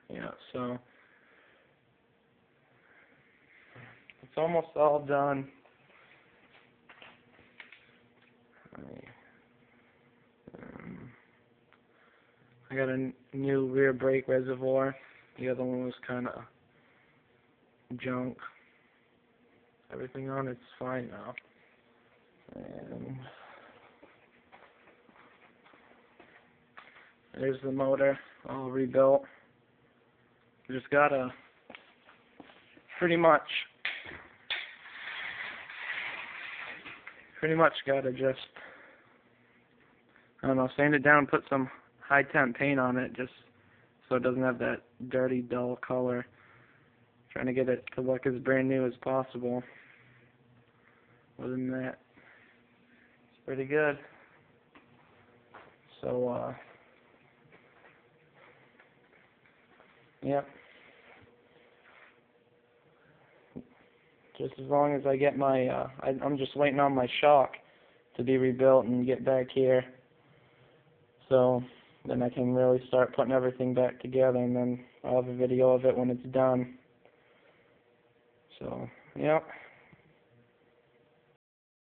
Yeah, so it's almost all done. I got a new rear brake reservoir. The other one was kind of junk. Everything on it's fine now. And there's the motor, all rebuilt. Just gotta pretty much gotta just, I don't know, sand it down, put some high temp paint on it just so it doesn't have that dirty, dull color. Trying to get it to look as brand new as possible. Other than that, it's pretty good. So, yep. Just as long as I get my, I'm just waiting on my shock to be rebuilt and get back here. So then I can really start putting everything back together, and then I'll have a video of it when it's done. So, yep.